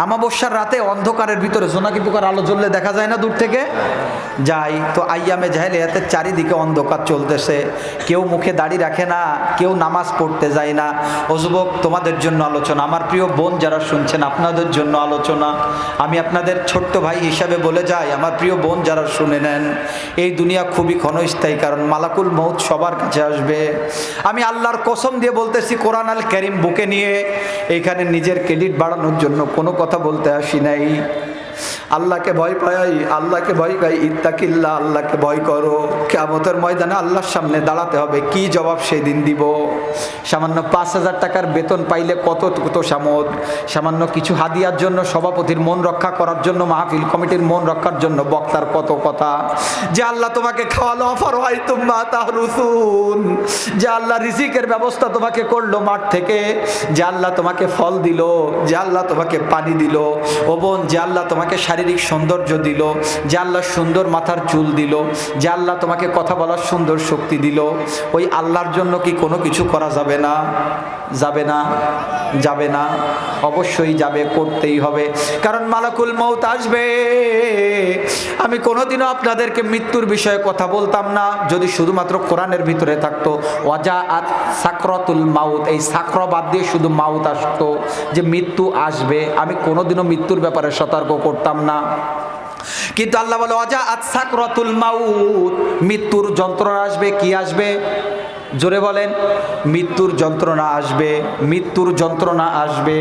আমাবস্যার রাতে অন্ধকারের ভিতরে জোনাকি পোকার আলো জ্বললে দেখা যায় না দূর থেকে? যাই তো আইয়ামে জাহেলিয়াতের চারিদিকে অন্ধকার চলতেছে, কেউ মুখে দাড়ি রাখে না, কেউ নামাজ পড়তে যায় না। ও যুবক, তোমাদের জন্য আলোচনা, আমার প্রিয় বোন যারা শুনছেন আপনাদের জন্য আলোচনা। আমি আপনাদের ছোট্ট ভাই হিসাবে বলে যাই, আমার প্রিয় বোন যারা শুনে নেন, এই দুনিয়া খুবই ক্ষণস্থায়ী, কারণ মালাকুল মউত সবার কাছে আসবে। আমি আল্লাহর কসম দিয়ে বলতেছি, কোরআন আল কারীম বুকে নিয়ে এইখানে নিজের ক্রেডিট বাড়ানোর জন্য কোনো কথা বলতে আসি নাই। আল্লাহকে ভয় পাই, আল্লাহকে ভয় পাই, ইত্তাকিল্লাহ, আল্লাহকে ভয় করো। কিয়ামতের ময়দানে আল্লাহর সামনে দাঁড়াতে হবে, কি জবাব সেই দিন দিব? সামান্য 5,000 টাকার বেতন পাইলে কত কত সামদ, সামান্য কিছু হাদিয়ার জন্য সভাপতির মন রক্ষা করার জন্য, মাহফিল কমিটির মন রক্ষার জন্য বক্তার কত কথা। যে আল্লাহ তোমাকে খাওয়ালো, আফারাআইতুম মা তাহরুসুন, যে আল্লাহ রিজিকের ব্যবস্থা তোমাকে করলো মাঠ থেকে, যে আল্লাহ তোমাকে ফল দিল, যে আল্লাহ তোমাকে পানি দিল। ও বোন, যে আল্লাহ তোমাকে শারীরিক সৌন্দর্য দিল, যে আল্লাহ সুন্দর মাথার চুল দিল, যে আল্লাহ তোমাকে কথা বলার সুন্দর শক্তি দিল, ওই আল্লাহর জন্য কি কোনো কিছু করা যাবে না? যাবে না? যাবে না? অবশ্যই যাবে, করতেই হবে, কারণ মালাকুল মউত আসবে। আমি কোনোদিনও আপনাদেরকে মৃত্যুর বিষয়ে কথা বলতাম না যদি শুধুমাত্র কোরআনের ভিতরে থাকতো ওয়াজাআত সাকরাতুল মাউত, এই সাকর বাদ দিয়ে শুধু মাউত আসতো, যে মৃত্যু আসবে। আমি কোনোদিনও মৃত্যুর ব্যাপারে সতর্ক করতাম না, কিন্তু আল্লাহ বলে ওয়াজাআত সাকরাতুল মাউত, মৃত্যুর যন্ত্রণা আসবে। কি আসবে? জোরে বলেন। মৃত্যুর যন্ত্রণা আসবে, মৃত্যুর যন্ত্রণা আসবে।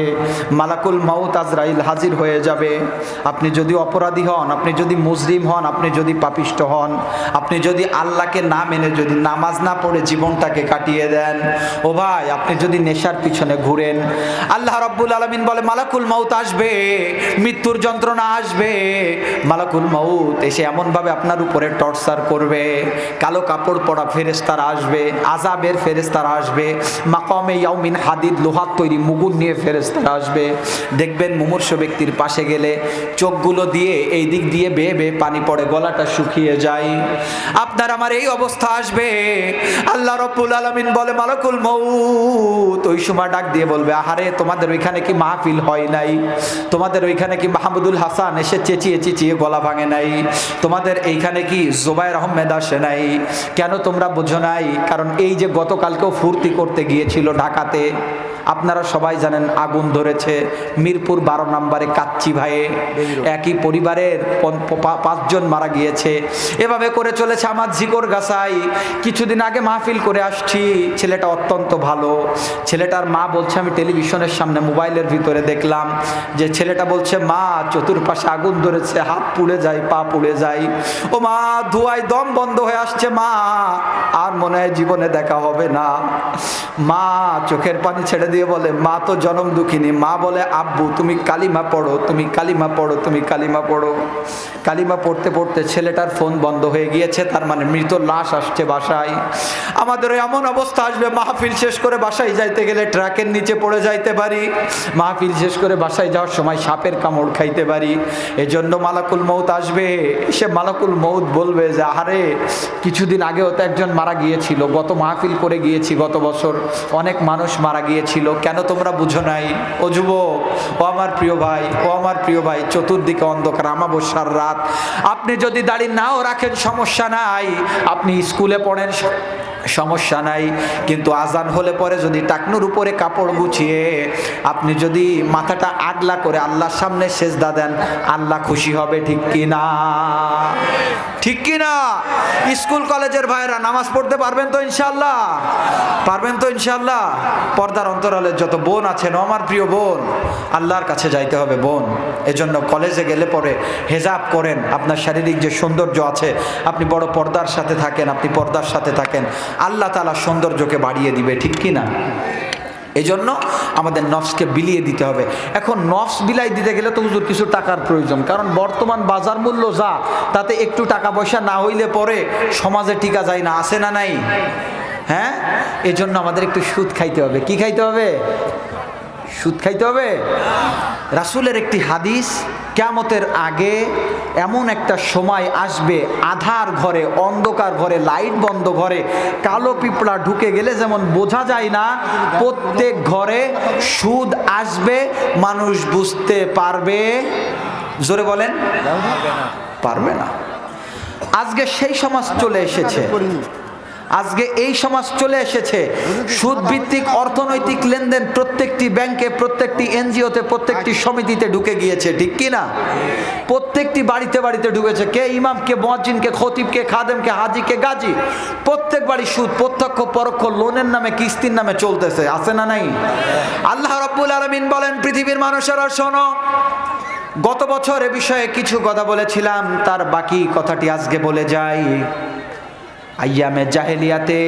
মালাকুল মাউত আজরাইল হাজির হয়ে যাবে। আপনি যদি অপরাধী হন, আপনি যদি মুজরিম হন, আপনি যদি পাপিষ্ট হন, আপনি যদি আল্লাহকে না মেনে যদি নামাজ না পড়ে জীবনটাকে কাটিয়ে দেন, ও ভাই, আপনি যদি নেশার পিছনে ঘুরেন, আল্লাহ রাব্বুল আলামিন বলে মালাকুল মাউত আসবে, মৃত্যুর যন্ত্রণা আসবে। মালাকুল মাউত এসে এমনভাবে আপনার উপরে টর্চার করবে, কালো কাপড় পরা ফেরেশতারা আসবে, আযাবের ফেরেশতারা আসবে, মাকামে ইয়াউমিন হাদিদ, লোহার তৈরি মুগুর নিয়ে ফেরেশতারা আসবে। দেখবেন মুমূর্ষ ব্যক্তির পাশে গেলে চোখগুলো দিয়ে এই দিক দিয়ে বেয়ে বেয়ে পানি পড়ে, গলাটা শুকিয়ে যায়। আপনার আমার এই অবস্থা আসবে। আল্লাহ রাব্বুল আলামিন বলে মালাকুল মউত ওই সময় ডাক দিয়ে বলবে, আহারে, তোমাদের ওইখানে কি মাহফিল হয় নাই? তোমাদের ওইখানে কি মাহমুদুল হাসান এসে চেঁচিয়ে চেঁচিয়ে গলা ভাঙে নাই? তোমাদের এইখানে কি জোবায়ের আহমেদ আসে নাই? কেন তোমরা বোঝো নাই? কারণ এই যে গতকালকেও ফুর্তি করতে গিয়েছিল ঢাকাতে, আপনারা সবাই জানেন আগুন ধরেছে মিরপুর 12 নম্বরে কাচ্চি ভাইয়ে, একই পরিবারের 5 জন মারা গিয়েছে। এভাবে করে চলেছে আমার ঝিকর গাছাই। কিছুদিন আগে মাহফিল করে আসছি, ছেলেটা অত্যন্ত ভালো। ছেলেটার মা বলছে, আমি টেলিভিশনের সামনে মোবাইলের ভিতরে দেখলাম যে ছেলেটা বলছে, মা, চতুর্পাশে আগুন ধরেছে, হাত পুড়ে যায়, পা পুড়ে যায়, ও মা, ধোঁয়ায় দম বন্ধ হয়ে আসছে, মা, আর মনে হয় জীবনে দেখা হবে না। মা চোখের পানি ছেড়ে দিয়ে বলে, মা তো জনম দুঃখিনী। মা বলে, আব্বু তুমি কালিমা পড়ো, তুমি কালিমা পড়ো, তুমি কালিমা পড়ো। কালিমা পড়তে পড়তে ছেলেটার ফোন বন্ধ হয়ে গিয়েছে, তার মানে মৃত লাশ আসছে বাসায়। আমাদের এমন অবস্থা আসবে, মাহফিল শেষ করে বাসায় যাইতে গেলে ট্রাকের নিচে পড়ে যাইতে পারি, মাহফিল শেষ করে বাসায় যাওয়ার সময় সাপের কামড় খাইতে পারি। এজন্য মালাকুল মউত আসবে। সে মালাকুল মউত বলবে যে, আহারে, কিছুদিন আগেও তো একজন মারা গিয়েছিল, গত মাহফিল করে গিয়েছি, গত বছর অনেক মানুষ মারা গিয়েছিল, কেন তোমরা বুঝো নাই? ও যুবক, ও আমার প্রিয় ভাই, ও আমার প্রিয় ভাই, চতুর্দিকে অন্ধকার, আমাবস্যার রাত। আপনি যদি দাড়ি নাও রাখেন সমস্যা নাই, আপনি স্কুলে পড়েন সমস্যা নাই, কিন্তু আজান হলে পরে যদি টাকনুর উপরে কাপড় গুছিয়ে আপনি যদি মাথাটা আগলা করে আল্লাহর সামনে সেজদা দেন, আল্লাহ খুশি হবে। ঠিক কি না? ঠিক কি না? স্কুল কলেজের ভাইরা নামাজ পড়তে পারবেন তো ইনশাআল্লাহ? পারবেন তো ইনশাআল্লাহ? পর্দার অন্তরালের যত বোন আছেন, আমার প্রিয় বোন, আল্লাহর কাছে যাইতে হবে বোন। এজন্য কলেজে গেলে পরে হেজাব করেন, আপনার শারীরিক যে সৌন্দর্য আছে, আপনি বড় পর্দার সাথে থাকেন, আপনি পর্দার সাথে থাকেন, আল্লাহ তাআলা সৌন্দর্যকে বাড়িয়ে দিবে। ঠিক কি না? এই জন্য আমাদের নফসকে বিলিয়ে দিতে হবে। এখন নফস বিলাই দিতে গেলে তো হুজুর কিছু টাকার প্রয়োজন, কারণ বর্তমান বাজার মূল্য যা, তাতে একটু টাকা পয়সা না হইলে পরে সমাজে টিকা যায় না, আছে না নাই? হ্যাঁ, এই জন্য আমাদের একটু সুদ খাইতে হবে। কি খাইতে হবে? সুদ খাইতে হবে? রাসূলের একটি হাদিস, কিয়ামতের আগে এমন একটা সময় আসবে, আধার ঘরে, অন্ধকার ঘরে, লাইট বন্ধ ঘরে কালো পিঁপড়া ঢুকে গেলে যেমন বোঝা যায় না, প্রত্যেক ঘরে সুদ আসবে, মানুষ বুঝতে পারবে, জোরে বলেন, পারবে না। আজকে সেই সমাজ চলে এসেছে, আজকে এই সমাজ চলে এসেছে। সুদ ভিত্তিক অর্থনৈতিক লেনদেন প্রত্যেকটি ব্যাংকে, প্রত্যেকটি এনজিওতে, প্রত্যেকটি সমিতিতে ঢুকে গিয়েছে, ঠিক কি না? প্রত্যেকটি বাড়িতে বাড়িতে ঢুকেছে। কে ইমাম, কে মুয়াজ্জিন, কে খতিব, কে খাদেম, কে হাজি, কে গাজী, প্রত্যেক বাড়ি সুদ, প্রত্যক্ষ পরোক্ষ, লোনের নামে, কিস্তির নামে চলতেছে, আছে না নাই? আল্লাহ রাব্বুল আলামিন বলেন, পৃথিবীর মানুষেরা শোনো, গত বছর এ বিষয়ে কিছু কথা বলেছিলাম, তার বাকি কথাটি আজকে বলে যাই। আইয়ামে জাহেলিয়াতে